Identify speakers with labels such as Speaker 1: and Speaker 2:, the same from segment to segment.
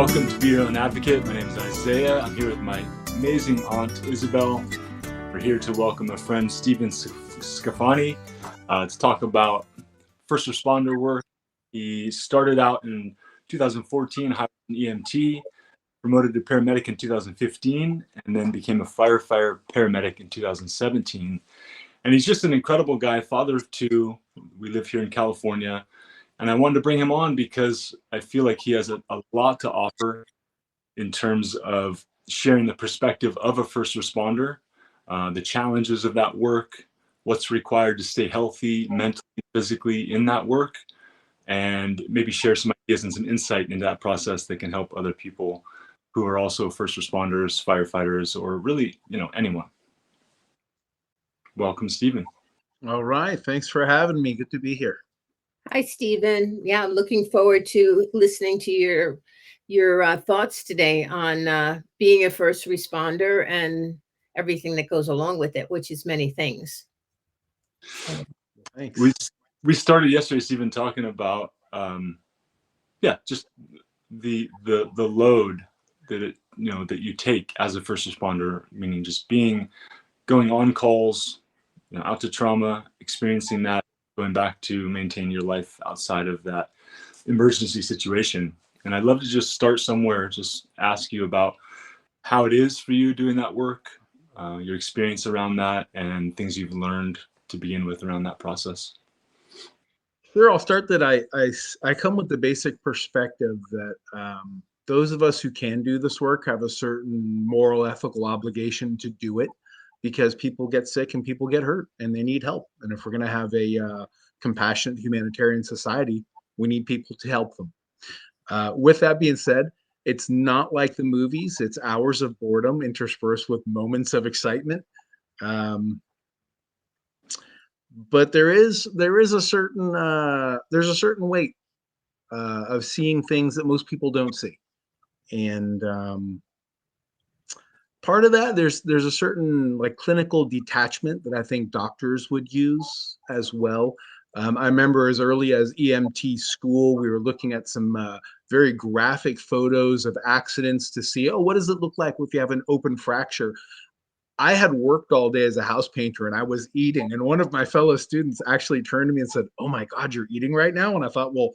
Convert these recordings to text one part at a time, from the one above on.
Speaker 1: Welcome to Be Your Own Advocate. My name is Isaiah. I'm here with my amazing Aunt Isabel. We're here to welcome a friend, Stephen Scafani, to talk about first responder work. He started out in 2014, hired an EMT, promoted to paramedic in 2015, and then became a firefighter-paramedic in 2017. And he's just an incredible guy, father of two. We live here in California. And I wanted to bring him on because I feel like he has a lot to offer in terms of sharing the perspective of a first responder, the challenges of that work, what's required to stay healthy, mentally, physically in that work, and maybe share some ideas and some insight into that process that can help other people who are also first responders, firefighters, or really, anyone. Welcome, Stephen.
Speaker 2: All right. Thanks for having me. Good to be here.
Speaker 3: Hi, Stephen. Yeah, looking forward to listening to your thoughts today on being a first responder and everything that goes along with it, which is many things.
Speaker 2: Thanks.
Speaker 1: We started yesterday, Stephen, talking about just the load that that you take as a first responder, meaning just going on calls, out to trauma, experiencing that, going back to maintain your life outside of that emergency situation. And I'd love to just start somewhere, just ask you about how it is for you doing that work, your experience around that, and things you've learned to begin with around that process.
Speaker 2: Sure. I'll start that I come with the basic perspective that those of us who can do this work have a certain moral, ethical obligation to do it, because people get sick and people get hurt and they need help. And if we're going to have a compassionate humanitarian society, we need people to help them. With that being said, it's not like the movies. It's hours of boredom interspersed with moments of excitement. But there's a certain weight of seeing things that most people don't see. And part of that, there's a certain clinical detachment that I think doctors would use as well. I remember as early as EMT school, we were looking at some very graphic photos of accidents to see, what does it look like if you have an open fracture? I had worked all day as a house painter and I was eating. And one of my fellow students actually turned to me and said, "Oh my God, you're eating right now?" And I thought, well,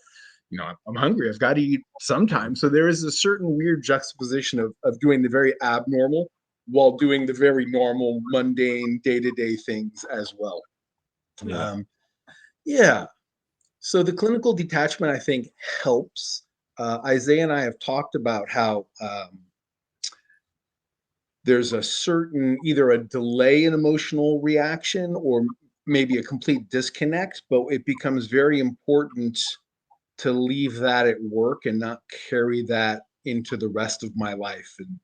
Speaker 2: I'm hungry. I've got to eat sometime. So there is a certain weird juxtaposition of doing the very abnormal while doing the very normal, mundane, day-to-day things as well.
Speaker 1: Yeah.
Speaker 2: So the clinical detachment, I think, helps. Isaiah and I have talked about how there's a certain either a delay in emotional reaction or maybe a complete disconnect, but it becomes very important to leave that at work and not carry that into the rest of my life. And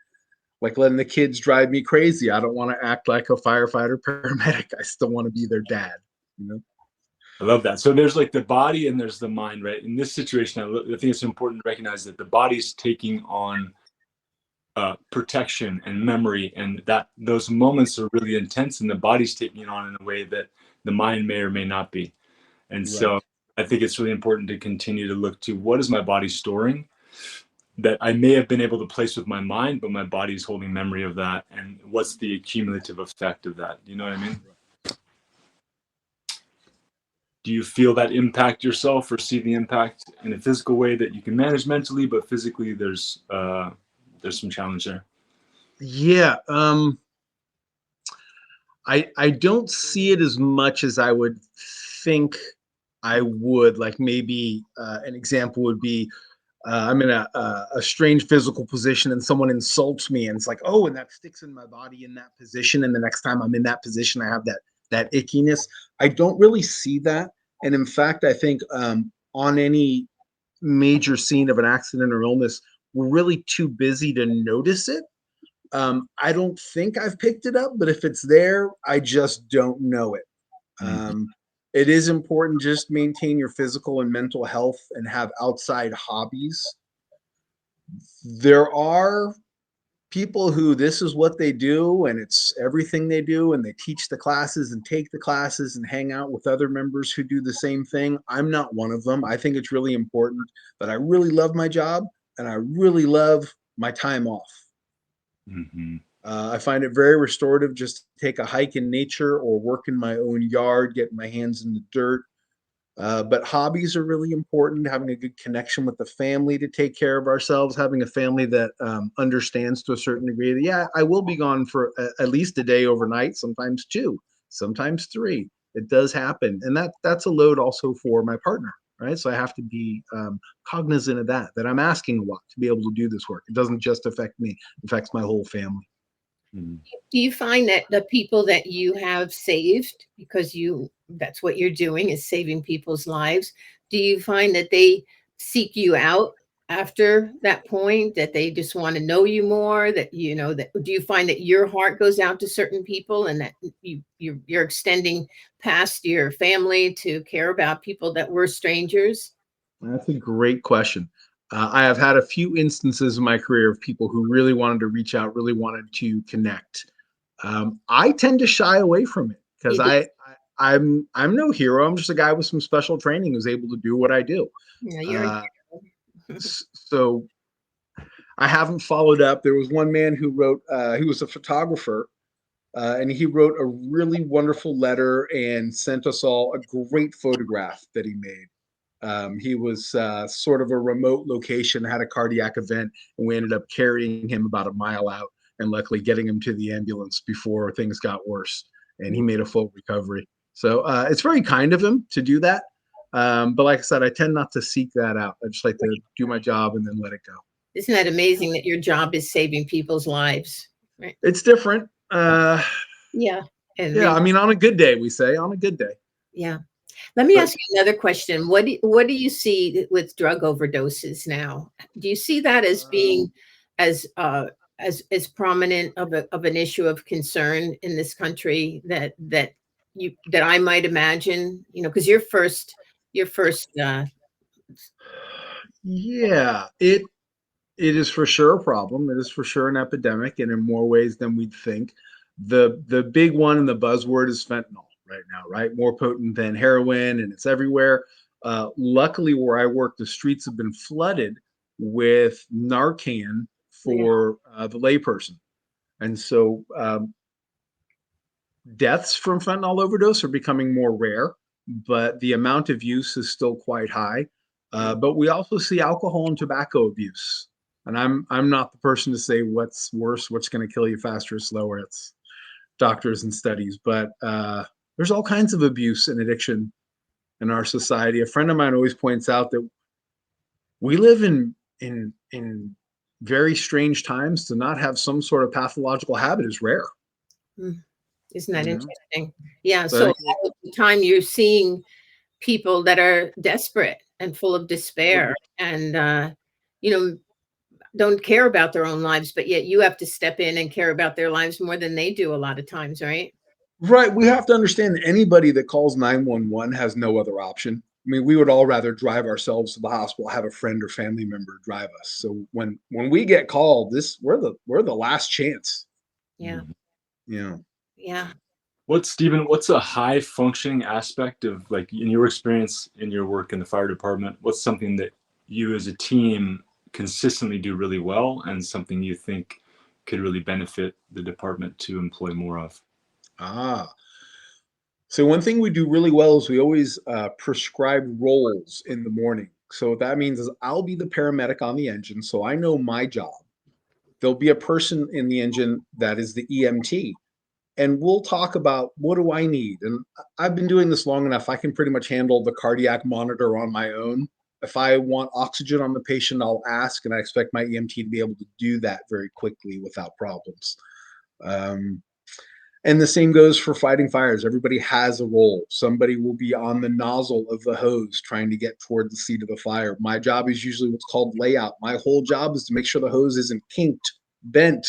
Speaker 2: letting the kids drive me crazy. I don't want to act like a firefighter paramedic. I still want to be their dad,
Speaker 1: I love that. So there's the body and there's the mind, right? In this situation, I think it's important to recognize that the body's taking on protection and memory, and that those moments are really intense, and the body's taking it on in a way that the mind may or may not be. And so I think it's really important to continue to look to what is my body storing that I may have been able to place with my mind, but my body's holding memory of that, and what's the cumulative effect of that? You know what I mean? Do you feel that impact yourself, or see the impact in a physical way that you can manage mentally, but physically there's some challenge there?
Speaker 2: Yeah. I don't see it as much as I would think I would. Maybe an example would be I'm in a strange physical position and someone insults me, and it's and that sticks in my body in that position. And the next time I'm in that position, I have that ickiness. I don't really see that. And in fact, I think on any major scene of an accident or illness, we're really too busy to notice it. I don't think I've picked it up, but if it's there, I just don't know it. It is important just maintain your physical and mental health and have outside hobbies. There are people who this is what they do and it's everything they do, and they teach the classes and take the classes and hang out with other members who do the same thing. I'm not one of them. I think it's really important that I really love my job, and I really love my time off.
Speaker 1: Mm-hmm.
Speaker 2: I find it very restorative just to take a hike in nature or work in my own yard, getting my hands in the dirt. But hobbies are really important, having a good connection with the family to take care of ourselves, having a family that understands to a certain degree that, yeah, I will be gone for at least a day overnight, sometimes two, sometimes three. It does happen. And that's a load also for my partner, right? So I have to be cognizant of that I'm asking a lot to be able to do this work. It doesn't just affect me, it affects my whole family.
Speaker 1: Mm-hmm.
Speaker 3: Do you find that the people that you have saved, because that's what you're doing, is saving people's lives, do you find that they seek you out after that point, that they just want to know you more, that that do you find that your heart goes out to certain people and that you're extending past your family to care about people that were strangers?
Speaker 2: That's a great question. I have had a few instances in my career of people who really wanted to reach out, really wanted to connect. I tend to shy away from it because
Speaker 3: You do?
Speaker 2: I'm no hero. I'm just a guy with some special training who's able to do what I do.
Speaker 3: Yeah, you're
Speaker 2: Uh, so I haven't followed up. There was one man who wrote. He was a photographer, and he wrote a really wonderful letter and sent us all a great photograph that he made. He was sort of a remote location, had a cardiac event, and we ended up carrying him about a mile out and luckily getting him to the ambulance before things got worse. And he made a full recovery. So it's very kind of him to do that. But like I said, I tend not to seek that out. I just like to do my job and then let it go.
Speaker 3: Isn't that amazing that your job is saving people's lives? Right.
Speaker 2: It's different.
Speaker 3: Yeah. And
Speaker 2: Yeah, I mean, on a good day, we say on a good day.
Speaker 3: yeah. Let me
Speaker 2: But
Speaker 3: ask you another question. What do you see with drug overdoses now? Do you see that as being as as prominent of an issue of concern in this country that I might imagine, because your first
Speaker 2: yeah, it is for sure a problem. It is for sure an epidemic, and in more ways than we'd think. The big one and the buzzword is fentanyl right now, right? More potent than heroin, and it's everywhere. Luckily, where I work, the streets have been flooded with Narcan
Speaker 3: yeah,
Speaker 2: for the layperson, and so deaths from fentanyl overdose are becoming more rare, but the amount of use is still quite high. But we also see alcohol and tobacco abuse. And I'm not the person to say what's worse, what's going to kill you faster or slower. It's doctors and studies. But there's all kinds of abuse and addiction in our society. A friend of mine always points out that we live in very strange times. To not have some sort of pathological habit is rare.
Speaker 3: mm, isn't that
Speaker 2: You know?
Speaker 3: interesting? Yeah.
Speaker 2: So I
Speaker 3: So
Speaker 2: think
Speaker 3: all of the time you're seeing people that are desperate and full of despair and you know don't care about their own lives, but yet you have to step in and care about their lives more than they do a lot of times, right?
Speaker 2: right. We have to understand that anybody that calls 911 has no other option. I mean, we would all rather drive ourselves to the hospital, have a friend or family member drive us. So when we get called, we're the last chance.
Speaker 3: Yeah.
Speaker 2: Yeah.
Speaker 3: Yeah.
Speaker 1: What's a high functioning aspect of, like, in your experience in your work in the fire department, what's something that you as a team consistently do really well and something you think could really benefit the department to employ more of?
Speaker 2: Ah. So one thing we do really well is we always prescribe roles in the morning. So what that means is I'll be the paramedic on the engine, so I know my job. There'll be a person in the engine that is the EMT, and we'll talk about what do I need. And I've been doing this long enough. I can pretty much handle the cardiac monitor on my own. If I want oxygen on the patient, I'll ask, and I expect my EMT to be able to do that very quickly without problems. Um, and the same goes for fighting fires. Everybody has a role. Somebody will be on the nozzle of the hose trying to get toward the seat of the fire. My job is usually what's called layout. My whole job is to make sure the hose isn't kinked, bent,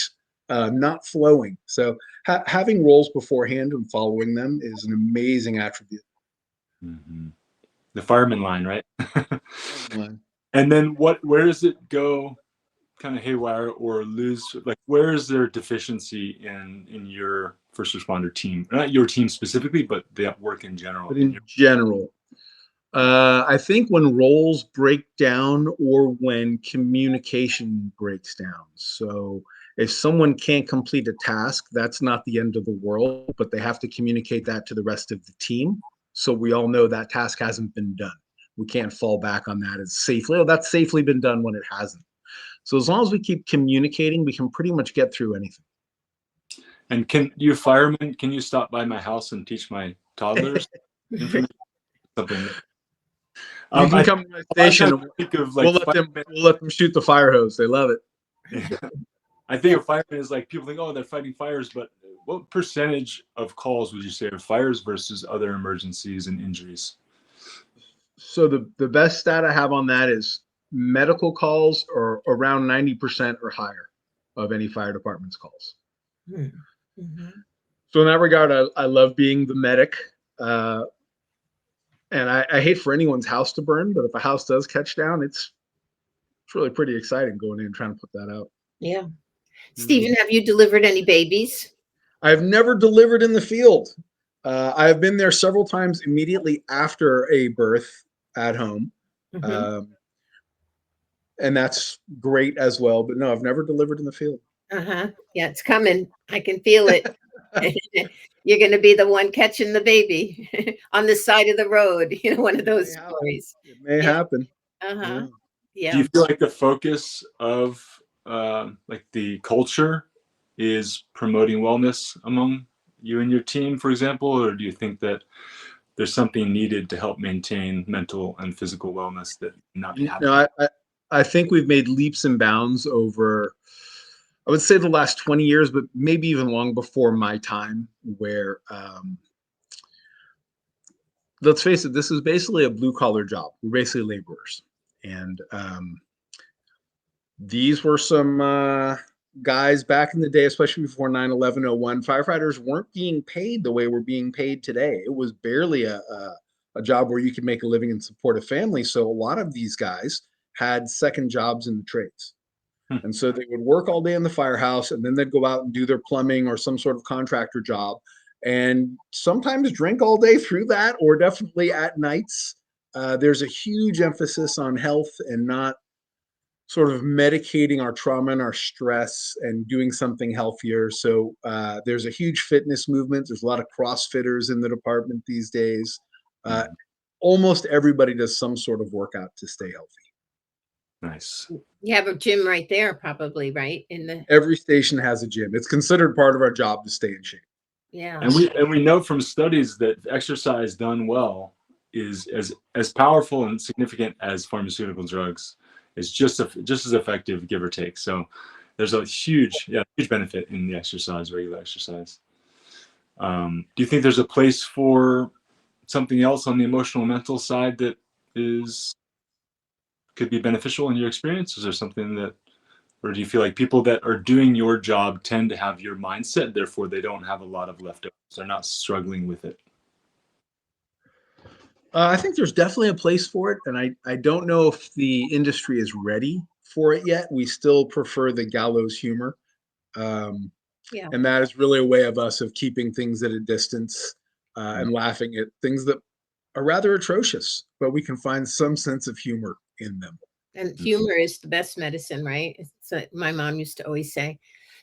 Speaker 2: not flowing. So having roles beforehand and following them is an amazing attribute.
Speaker 1: Mm-hmm. The fireman line, right?
Speaker 2: Well,
Speaker 1: And then where does it go kind of haywire or lose? Like, where is there deficiency in your first responder team? Not your team specifically, but the work in general.
Speaker 2: but in general, I think when roles break down or when communication breaks down. So if someone can't complete a task, that's not the end of the world, but they have to communicate that to the rest of the team. So we all know that task hasn't been done. We can't fall back on that as safely. Oh, that's safely been done when it hasn't. So as long as we keep communicating, we can pretty much get through anything.
Speaker 1: And can you firemen, can you stop by my house and teach my toddlers information? Something.
Speaker 2: You can
Speaker 1: I
Speaker 2: come to my
Speaker 1: a lot of
Speaker 2: station
Speaker 1: times
Speaker 2: and
Speaker 1: I think of like
Speaker 2: we'll let them shoot the fire hose. They love it.
Speaker 1: I think of firemen as like people think, oh, they're fighting fires, but what percentage of calls would you say are fires versus other emergencies and injuries?
Speaker 2: So the best stat I have on that is medical calls are around 90% or higher of any fire department's calls.
Speaker 3: Mm-hmm.
Speaker 2: So in that regard, I love being the medic. And I hate for anyone's house to burn, but if a house does catch down, it's really pretty exciting going in and trying to put that out.
Speaker 3: Yeah. Stephen, have you delivered any babies?
Speaker 2: I've never delivered in the field. I have been there several times immediately after a birth at home.
Speaker 3: Mm-hmm.
Speaker 2: And that's great as well. But no, I've never delivered in the field.
Speaker 3: Uh-huh. Yeah, it's coming. I can feel it. You're going to be the one catching the baby on the side of the road. You know, one of those stories.
Speaker 2: It may
Speaker 3: Yeah.
Speaker 2: happen.
Speaker 3: Uh-huh.
Speaker 1: Do
Speaker 3: Yeah.
Speaker 1: you feel like the focus of like the culture is promoting wellness among you and your team, for example, or do you think that there's something needed to help maintain mental and physical wellness that not be happening?
Speaker 2: No, I think we've made leaps and bounds over, I would say the last 20 years, but maybe even long before my time, where let's face it, this is basically a blue collar job. We're basically laborers. And these were some guys back in the day, especially before 9/11/01. Firefighters weren't being paid the way we're being paid today. It was barely a job where you could make a living and support a family. So a lot of these guys had second jobs in the trades. And so they would work all day in the firehouse and then they'd go out and do their plumbing or some sort of contractor job and sometimes drink all day through that, or definitely at nights. There's a huge emphasis on health and not sort of medicating our trauma and our stress and doing something healthier. So there's a huge fitness movement. There's a lot of CrossFitters in the department these days. Almost everybody does some sort of workout to stay healthy.
Speaker 1: Nice.
Speaker 3: You have a gym right there, probably, right?
Speaker 2: Every station has a gym. It's considered part of our job to stay in shape.
Speaker 3: Yeah.
Speaker 1: And we know from studies that exercise done well is as powerful and significant as pharmaceutical drugs. It's just as effective, give or take. So there's a huge benefit in the regular exercise. Do you think there's a place for something else on the emotional mental side that could be beneficial in your experience? Is there something that, or do you feel like people that are doing your job tend to have your mindset, therefore they don't have a lot of leftovers? They're not struggling with it.
Speaker 2: I think there's definitely a place for it, and I don't know if the industry is ready for it yet. We still prefer the gallows humor, and that is really a way of us of keeping things at a distance and laughing at things that are rather atrocious, but we can find some sense of humor in them.
Speaker 3: And humor is the best medicine, right? So my mom used to always say,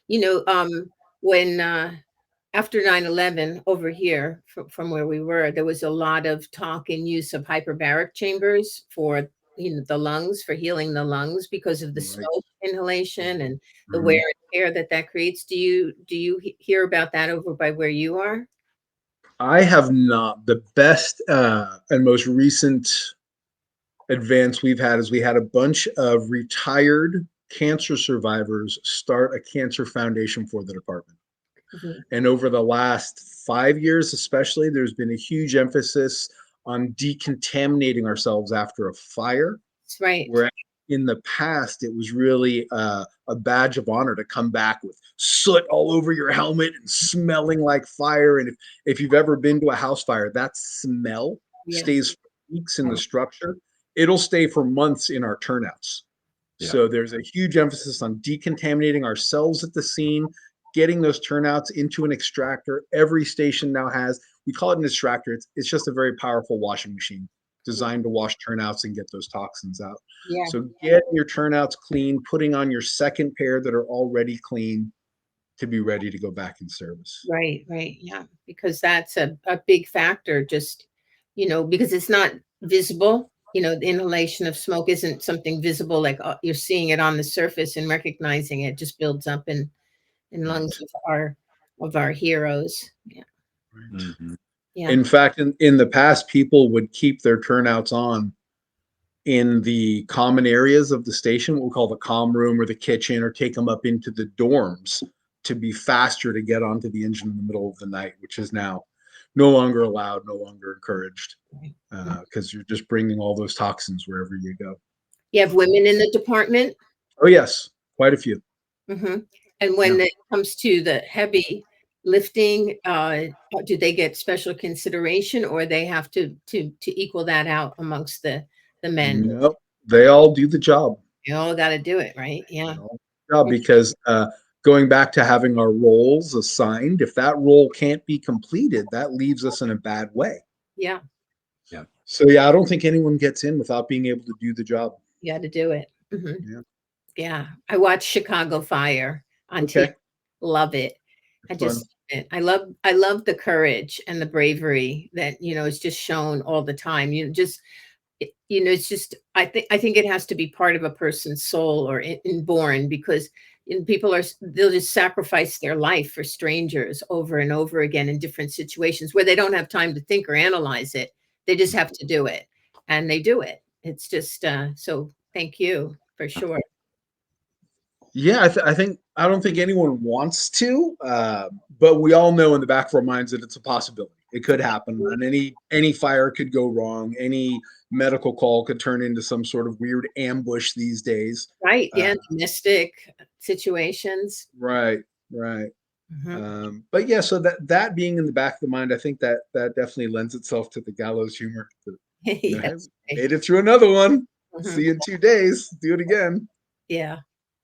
Speaker 3: when after 9/11 over here from where we were, there was a lot of talk and use of hyperbaric chambers for the lungs, for healing the lungs because of the smoke inhalation and the wear and tear that creates. Do you hear about that over by where you are?
Speaker 2: I have not. The best and most recent advance we've had is we had a bunch of retired cancer survivors start a cancer foundation for the department. And over the last 5 years, especially, there's been a huge emphasis on decontaminating ourselves after a fire.
Speaker 3: That's right.
Speaker 2: Where in the past, it was really a badge of honor to come back with soot all over your helmet and smelling like fire. And if you've ever been to a house fire, that smell stays for weeks in the structure. It'll stay for months in our turnouts. So there's a huge emphasis on decontaminating ourselves at the scene, getting those turnouts into an extractor. Every station now has, we call it an extractor. It's just a very powerful washing machine. designed to wash turnouts and get those toxins out.
Speaker 3: Yeah.
Speaker 2: So getting your turnouts clean, putting on your second pair that are already clean to be ready to go back in service.
Speaker 3: Right, right. Yeah. Because that's a big factor, just, because it's not visible. The inhalation of smoke isn't something visible, like you're seeing it on the surface and recognizing it just builds up in lungs of our heroes. Yeah.
Speaker 2: Right.
Speaker 1: Mm-hmm.
Speaker 3: Yeah.
Speaker 2: In fact, in the past, people would keep their turnouts on in the common areas of the station, what we call the comm room or the kitchen, or take them up into the dorms to be faster to get onto the engine in the middle of the night, which is now no longer allowed, no longer encouraged, because you're just bringing all those toxins wherever you go.
Speaker 3: You have women in the department?
Speaker 2: Oh, yes, quite a few.
Speaker 3: Mm-hmm. And when it comes to the heavy lifting, do they get special consideration, or they have to equal that out amongst the men?
Speaker 2: Nope, they all do the job.
Speaker 3: You all got to do it, right? Yeah.
Speaker 2: Because going back to having our roles assigned, if that role can't be completed, that leaves us in a bad way.
Speaker 3: Yeah.
Speaker 1: Yeah.
Speaker 2: So yeah, I don't think anyone gets in without being able to do the job.
Speaker 3: You got to do it. Mm-hmm.
Speaker 2: Yeah.
Speaker 3: Yeah. I watched Chicago Fire on TV. Love it. I love the courage and the bravery that, is just shown all the time. It's just, I think it has to be part of a person's soul or inborn, because they'll just sacrifice their life for strangers over and over again in different situations where they don't have time to think or analyze it. They just have to do it, and they do it. It's just, so thank you for sure.
Speaker 2: Yeah, I don't think anyone wants to, but we all know in the back of our minds that it's a possibility. It could happen, and any fire could go wrong. Any medical call could turn into some sort of weird ambush these days.
Speaker 3: Right? Yeah, domestic situations.
Speaker 2: Right. But yeah, so that being in the back of the mind, I think that definitely lends itself to the gallows humor.
Speaker 3: Yes.
Speaker 2: Made it through another one.
Speaker 3: Mm-hmm.
Speaker 2: See you in 2 days. Do it again.
Speaker 3: Yeah.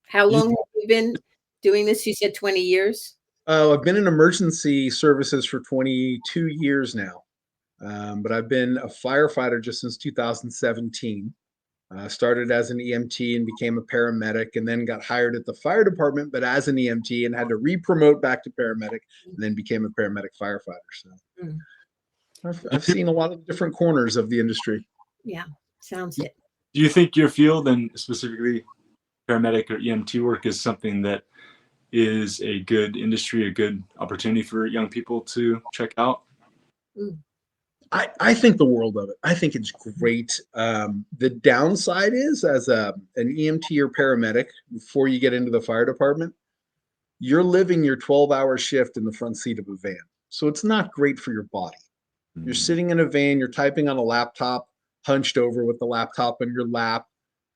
Speaker 3: How long have you been doing this? You said 20 years?
Speaker 2: I've been in emergency services for 22 years now. But I've been a firefighter just since 2017. Started as an EMT and became a paramedic, and then got hired at the fire department, but as an EMT, and had to re-promote back to paramedic, and then became a paramedic firefighter. So I've seen a lot of different corners of the industry.
Speaker 3: Yeah, sounds it.
Speaker 1: Do you think your field, and specifically paramedic or EMT work, is something that is a good industry, a good opportunity for young people to check out?
Speaker 2: I think the world of it. I think it's great. The downside is, as an EMT or paramedic, before you get into the fire department, you're living your 12-hour shift in the front seat of a van. So it's not great for your body. You're sitting in a van, you're typing on a laptop, hunched over with the laptop in your lap.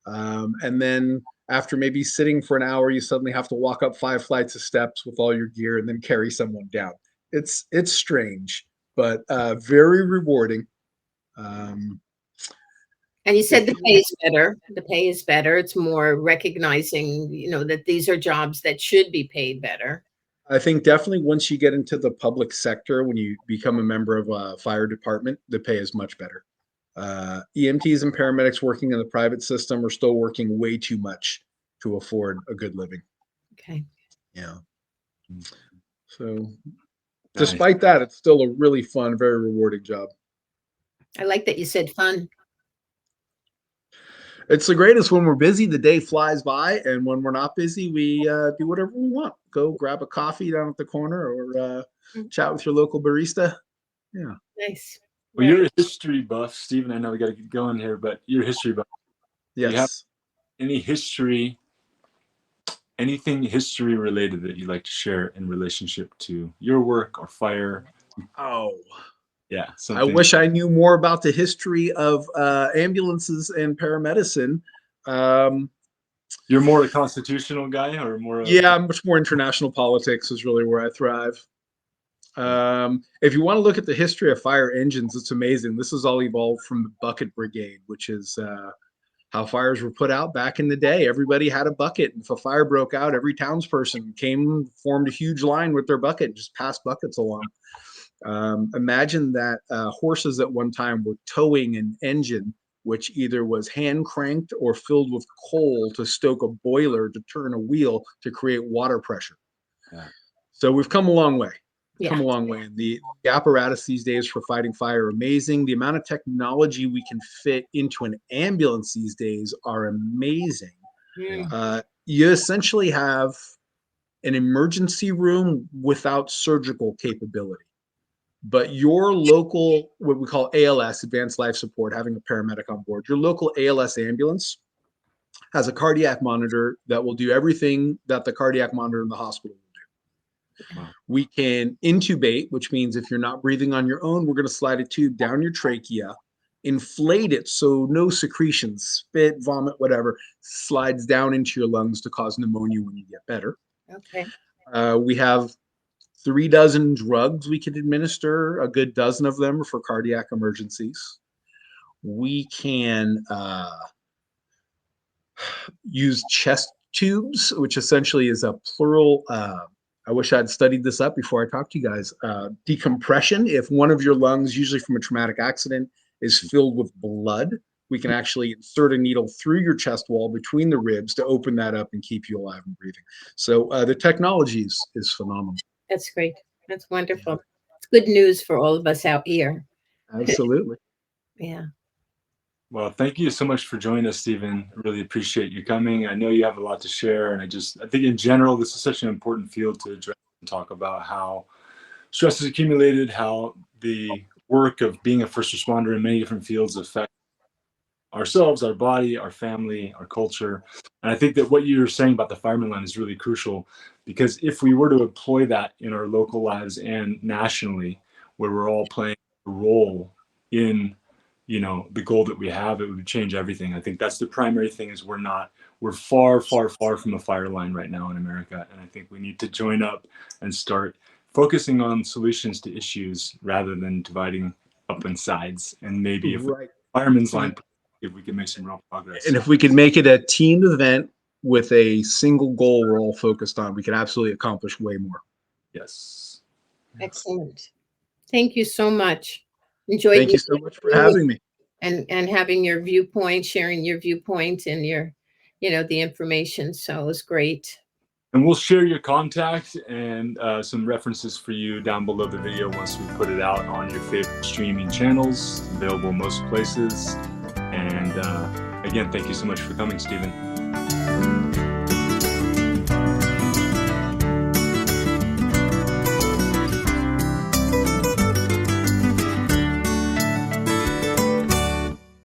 Speaker 2: And then after maybe sitting for an hour, you suddenly have to walk up 5 flights of steps with all your gear and then carry someone down. It's strange, but very rewarding.
Speaker 3: And you said the pay is better. The pay is better. It's more recognizing, that these are jobs that should be paid better.
Speaker 2: I think definitely once you get into the public sector, when you become a member of a fire department, the pay is much better. EMTs and paramedics working in the private system are still working way too much to afford a good living.
Speaker 3: Okay.
Speaker 2: Yeah. So despite that, it's still a really fun, very rewarding job.
Speaker 3: I like that you said fun.
Speaker 2: It's the greatest. When we're busy, the day flies by, and when we're not busy, we do whatever we want. Go grab a coffee down at the corner, or chat with your local barista. Yeah.
Speaker 3: Nice.
Speaker 1: Well, you're a history buff, Stephen. I know we got to get going here, but you're a history buff.
Speaker 2: Yes.
Speaker 1: Do you have anything history related that you'd like to share in relationship to your work or fire?
Speaker 2: Oh.
Speaker 1: Yeah.
Speaker 2: I wish I knew more about the history of ambulances and paramedicine.
Speaker 1: You're more a constitutional guy, or more?
Speaker 2: Yeah, much more international politics is really where I thrive. If you want to look at the history of fire engines, it's amazing. This has all evolved from the bucket brigade, which is how fires were put out back in the day. Everybody had a bucket. If a fire broke out, every townsperson came, formed a huge line with their bucket, and just passed buckets along. Imagine that horses at one time were towing an engine which either was hand cranked or filled with coal to stoke a boiler to turn a wheel to create water pressure.
Speaker 1: Yeah.
Speaker 2: So we've come a long way. Come
Speaker 3: Yeah.
Speaker 2: a long way. And the apparatus these days for fighting fire are amazing. The amount of technology we can fit into an ambulance these days are amazing. You essentially have an emergency room without surgical capability. But your local, what we call ALS, Advanced Life Support, having a paramedic on board, your local ALS ambulance has a cardiac monitor that will do everything that the cardiac monitor in the hospital will do.
Speaker 1: Wow.
Speaker 2: We can intubate, which means if you're not breathing on your own, we're going to slide a tube down your trachea, inflate it so no secretions, spit, vomit, whatever, slides down into your lungs to cause pneumonia when you get better.
Speaker 3: Okay.
Speaker 2: We have 3 dozen drugs we can administer. A good dozen of them are for cardiac emergencies. We can use chest tubes, which essentially is a plural. I wish I'd studied this up before I talked to you guys. Decompression. If one of your lungs, usually from a traumatic accident, is filled with blood, we can actually insert a needle through your chest wall between the ribs to open that up and keep you alive and breathing. So the technology is phenomenal.
Speaker 3: That's great. That's wonderful. It's good news for all of us out here.
Speaker 2: Absolutely.
Speaker 3: Yeah.
Speaker 1: Well, thank you so much for joining us, Stephen. I really appreciate you coming. I know you have a lot to share, and I think in general, this is such an important field to address and talk about how stress is accumulated, how the work of being a first responder in many different fields affect ourselves, our body, our family, our culture. And I think that what you're saying about the fireman line is really crucial, because if we were to employ that in our local lives and nationally, where we're all playing a role in, the goal that we have, it would change everything. I think that's the primary thing, is we're far, far, far from a fire line right now in America. And I think we need to join up and start focusing on solutions to issues rather than dividing up in sides. And maybe if
Speaker 2: Right.
Speaker 1: fireman's line, if we can make some real progress.
Speaker 2: And if we could make it a team event with a single goal we're all focused on, we could absolutely accomplish way more.
Speaker 1: Yes.
Speaker 3: Excellent. Thank you so much. Enjoyed.
Speaker 2: Thank you so much for having me.
Speaker 3: And having your viewpoint, sharing your viewpoint and your, the information. So it was great.
Speaker 1: And we'll share your contact and some references for you down below the video once we put it out on your favorite streaming channels, available most places. And again, thank you so much for coming, Stephen.